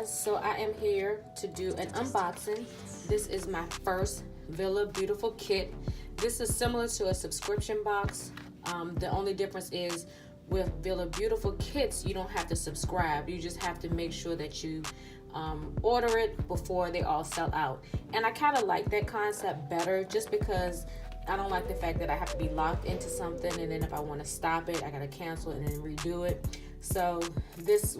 guys, so I am here to do an unboxing. This is my first Villabeautifful kit. This is similar to a subscription box. The only difference is with Villabeautifful kits, you don't have to subscribe. You just have to make sure that you order it before they all sell out. And I kind of like that concept better, just because I don't like the fact that I have to be locked into something, and then if I want to stop it, I gotta cancel it and then redo it. So this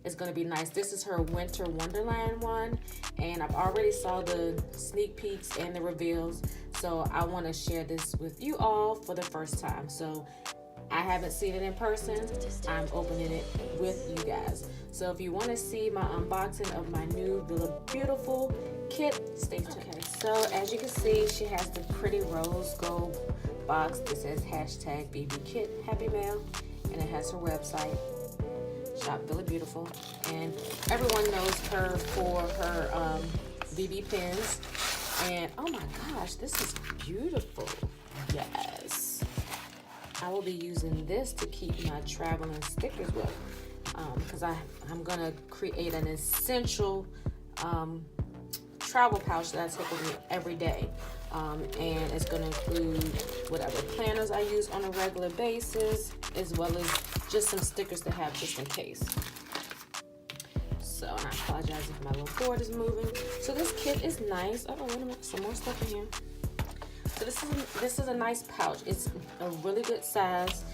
is going to be nice. This is her Winter Wonderland one, and I've already saw the sneak peeks and the reveals, so I want to share this with you all for the first time. So I haven't seen it in person. I'm opening it with you guys. So if you want to see my unboxing of my new Villabeautifful kit, stay tuned. Okay, so as you can see, she has the pretty rose gold box that says hashtag BB Kit Happy Mail, and it has her website, Shop Villabeautifful, and everyone knows her for her BB pins. And oh my gosh, this is beautiful. Yes, I will be using this to keep my traveling stickers with, because I'm gonna create an essential travel pouch that I take with me every day, and it's gonna include whatever planners I use on a regular basis, as well as just some stickers to have just in case. So, and I apologize if my little board is moving. So this kit is nice. Oh, wait a minute, some more stuff in here. So this is a nice pouch. It's a really good size.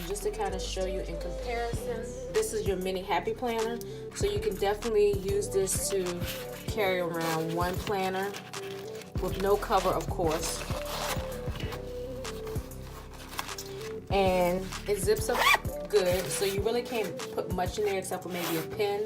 Just to kind of show you in comparison, this is your mini happy planner. So you can definitely use this to carry around one planner with no cover, of course. And it zips up good, so you really can't put much in there except for maybe a pen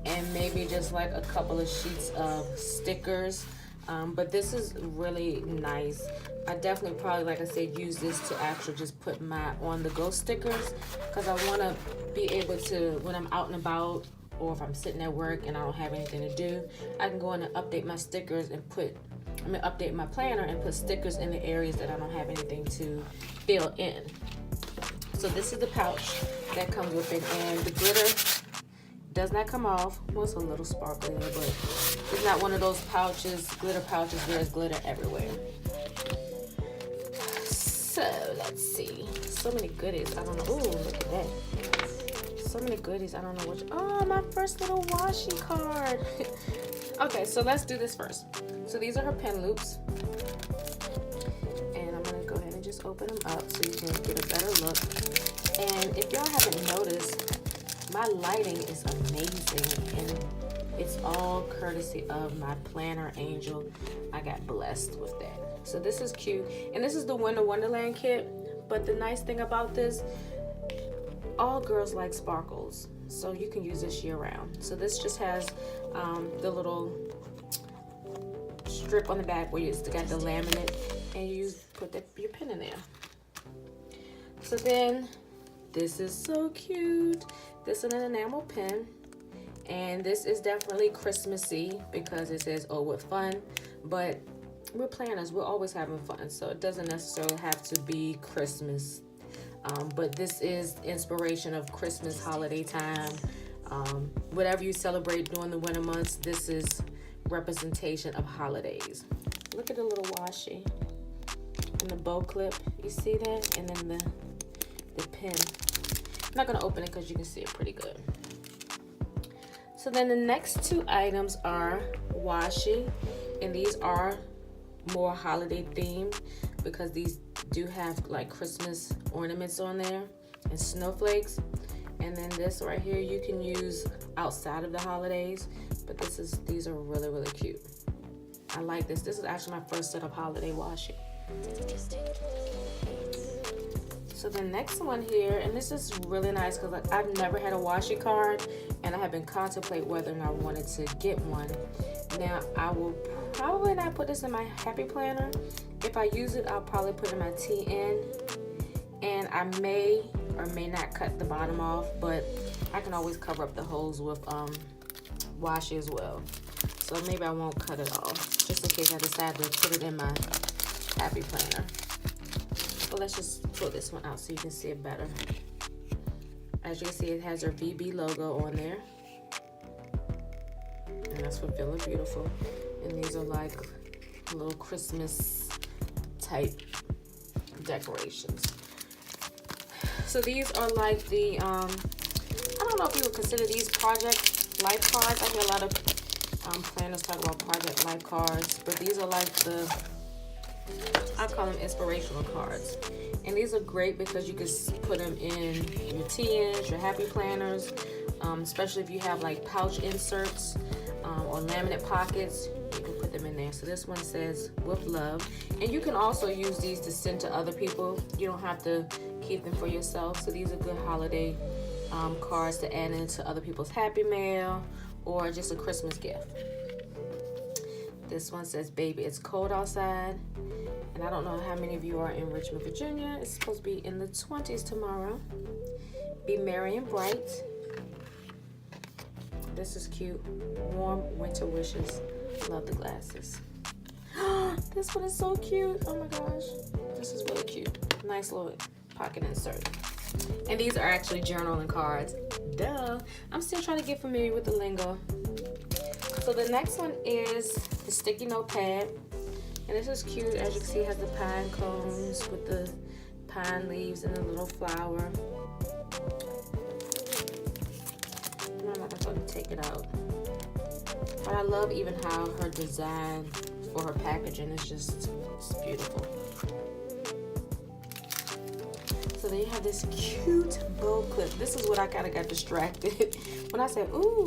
and maybe just like a couple of sheets of stickers. But this is really nice. I definitely probably, like I said, use this to actually just put my on-the-go stickers, because I want to be able to, when I'm out and about, or if I'm sitting at work and I don't have anything to do, I can go in and update my stickers and update my planner and put stickers in the areas that I don't have anything to fill in. So this is the pouch that comes with it, and the glitter does not come off. Well, it's a little sparkly there, but it's not one of those pouches, glitter pouches, where there's glitter everywhere. So let's see. So many goodies. I don't know. Ooh, look at that. So many goodies. I don't know which. Oh, my first little washi card. Okay, so let's do this first. So these are her pen loops, and I'm gonna go ahead and just open them up so you can get a better look. And if y'all haven't noticed, my lighting is amazing, and it's all courtesy of my planner angel. I got blessed with that. So this is cute, and this is the Winter Wonderland kit. But the nice thing about this, all girls like sparkles, so you can use this year round. So this just has the little strip on the back where it's got the laminate, and you put your pen in there. So then this is so cute. This is an enamel pen, and this is definitely Christmassy because it says "Oh, with fun," but we're planners, we're always having fun, so it doesn't necessarily have to be Christmas. But this is inspiration of Christmas, holiday time, whatever you celebrate during the winter months. This is representation of holidays. Look at the little washi and the bow clip, you see that? And then the pen. I'm not gonna open it because you can see it pretty good. So then the next two items are washi, and these are more holiday themed because these do have like Christmas ornaments on there and snowflakes. And then this right here you can use outside of the holidays, but these are really, really cute. I like this. This is actually my first set of holiday washi. So the next one here, and this is really nice because like I've never had a washi card, and I have been contemplating whether or not I wanted to get one. Now I will probably not put this in my happy planner. If I use it, I'll probably put it in my TN, and I may or may not cut the bottom off, but I can always cover up the holes with washi as well. So maybe I won't cut it off, just in case I decide to put it in my happy planner. So let's just pull this one out so you can see it better. As you can see, it has her VB logo on there. And that's for Villabeautifful. And these are like little Christmas type decorations. So these are like the, I don't know if you would consider these project life cards. I hear a lot of planners talk about project life cards, but these are like the, I call them inspirational cards. And these are great because you can put them in your TNs, your happy planners, especially if you have like pouch inserts or laminate pockets, you can put them in there. So this one says, with love. And you can also use these to send to other people. You don't have to keep them for yourself. So these are good holiday cards to add into other people's happy mail or just a Christmas gift. This one says, baby, it's cold outside. And I don't know how many of you are in Richmond, Virginia. It's supposed to be in the 20s tomorrow. Be merry and bright. This is cute. Warm winter wishes. Love the glasses. This one is so cute. Oh my gosh. This is really cute. Nice little pocket insert. And these are actually journaling cards. Duh. I'm still trying to get familiar with the lingo. So the next one is the sticky notepad. And this is cute. As you can see, it has the pine cones with the pine leaves and the little flower. And I'm not going to take it out. But I love even how her design for her packaging is just, it's beautiful. So then you have this cute bow clip. This is what I kind of got distracted when I said, ooh.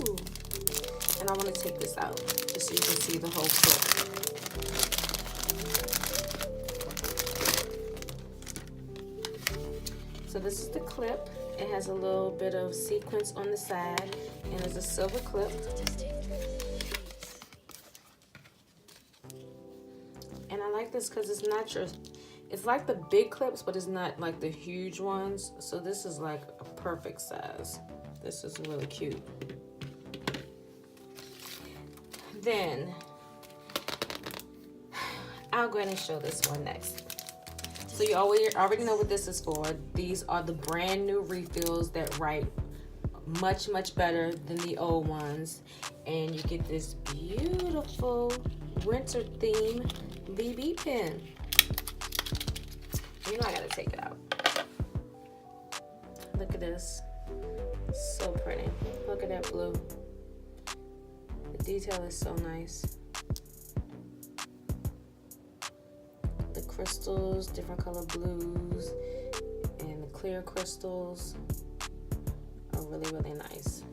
And I want to take this out just so you can see the whole clip. So this is the clip. It has a little bit of sequins on the side and it's a silver clip. And I like this because it's not your, it's like the big clips, but it's not like the huge ones. So this is like a perfect size. This is really cute. Then I'll go ahead and show this one next. So you already know what this is for. These are the brand new refills that write much, much better than the old ones. And you get this beautiful winter theme BB pen. You know I gotta take it out. Look at this. So pretty. Look at that blue. The detail is so nice. The crystals, different color blues, and the clear crystals are really, really nice.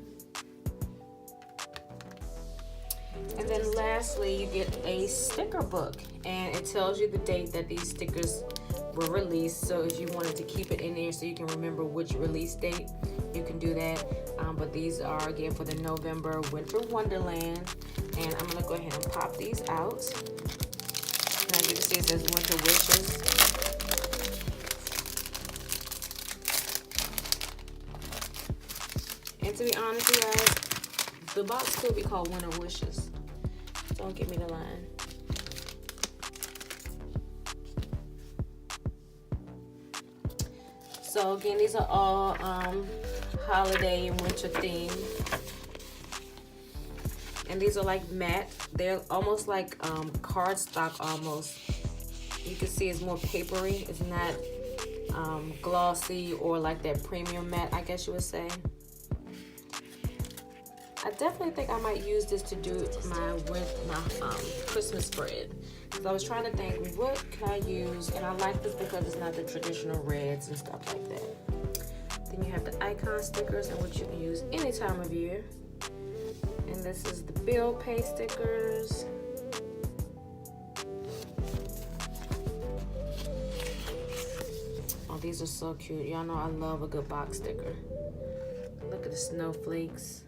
And then lastly, you get a sticker book, and it tells you the date that these stickers were released. So if you wanted to keep it in there so you can remember which release date, you can do that. But these are again for the November Winter Wonderland, and I'm gonna go ahead and pop these out. And as you can see, it says Winter Wishes. And to be honest, you guys, the box could be called Winter Wishes. Don't give me the line. So again, these are all holiday and winter themed. And these are like matte. They're almost like cardstock almost. You can see it's more papery. It's not glossy or like that premium matte, I guess you would say. I definitely think I might use this to do my Christmas spread. Because I was trying to think, what can I use? And I like this because it's not the traditional reds and stuff like that. Then you have the icon stickers, and which you can use any time of year. And this is the bill pay stickers. Oh, these are so cute. Y'all know I love a good box sticker. Look at the snowflakes.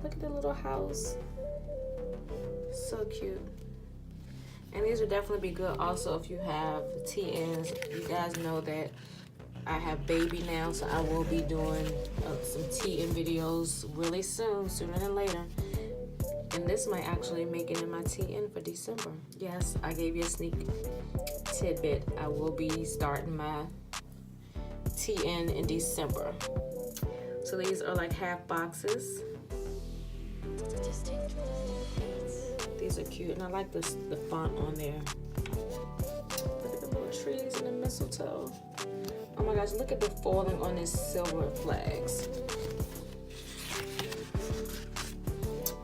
Look at the little house. So cute. And these would definitely be good also if you have TNs. You guys know that I have baby now, so I will be doing some TN videos really soon, sooner than later. And this might actually make it in my TN for December. Yes, I gave you a sneak tidbit. I will be starting my TN in December. So these are like half boxes. These are cute, and I like the font on there. Look at the little trees and the mistletoe. Oh my gosh, look at the foiling on these silver flags.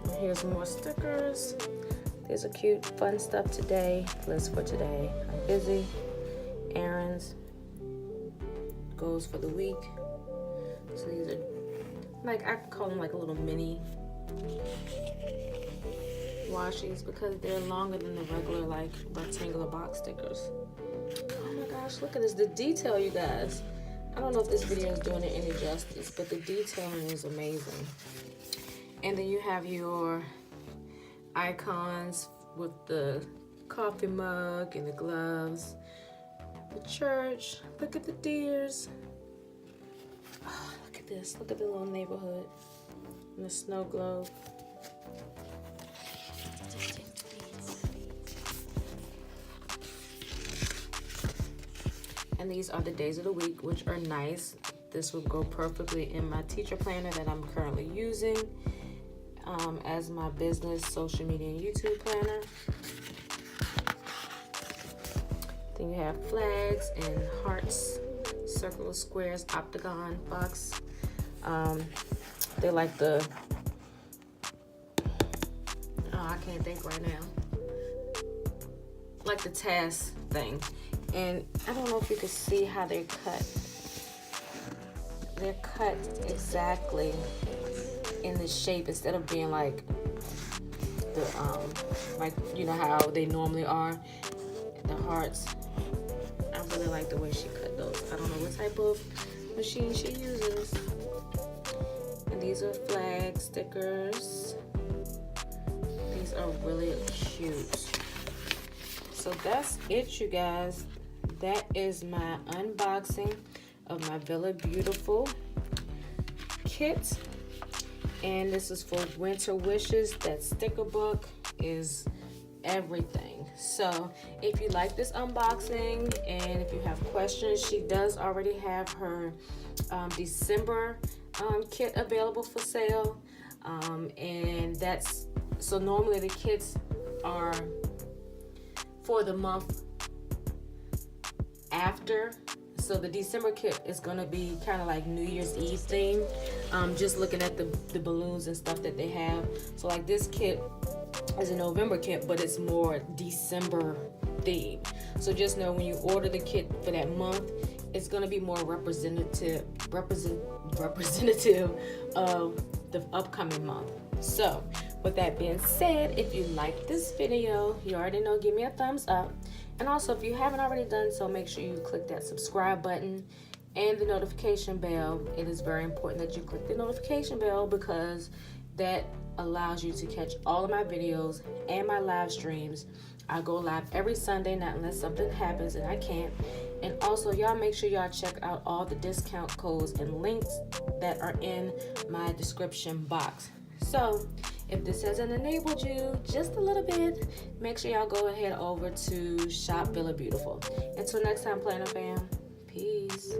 And here's more stickers. These are cute, fun stuff today. List for today. I'm busy. Errands. Goals for the week. So these are, like, I call them like a little mini washies because they're longer than the regular, like, rectangular box stickers. Oh my gosh, look at this. The detail, you guys. I don't know if this video is doing it any justice, but the detailing is amazing. And then you have your icons with the coffee mug and the gloves. The church. Look at the deers. Oh, look at this. Look at the little neighborhood and the snow globe. And these are the days of the week, which are nice. This will go perfectly in my teacher planner that I'm currently using as my business, social media, and YouTube planner. Then you have flags and hearts, circular squares, octagon box. They're like the, I can't think right now. Like the task thing. And I don't know if you can see how they're cut. They're cut exactly in the shape instead of being like the like, you know how they normally are, the hearts. I really like the way she cut those. I don't know what type of machine she uses. And these are flag stickers. These are really cute. So that's it, you guys. That is my unboxing of my Villabeautifful kit. And this is for Winter Wishes. That sticker book is everything. So if you like this unboxing and if you have questions, she does already have her December kit available for sale. And that's, so normally the kits are for the month after. So the December kit is gonna be kind of like New Year's Eve theme. Just looking at the balloons and stuff that they have. So like this kit is a November kit, but it's more December themed. So just know when you order the kit for that month, it's gonna be more representative of the upcoming month. So with that being said, if you like this video, you already know, give me a thumbs up. And also, if you haven't already done so, make sure you click that subscribe button and the notification bell. It is very important that you click the notification bell because that allows you to catch all of my videos and my live streams. I go live every Sunday, not unless something happens and I can't. And also, y'all make sure y'all check out all the discount codes and links that are in my description box. So if this hasn't enabled you just a little bit, make sure y'all go ahead over to Shop Villabeautifful. Until next time, Planner fam, peace.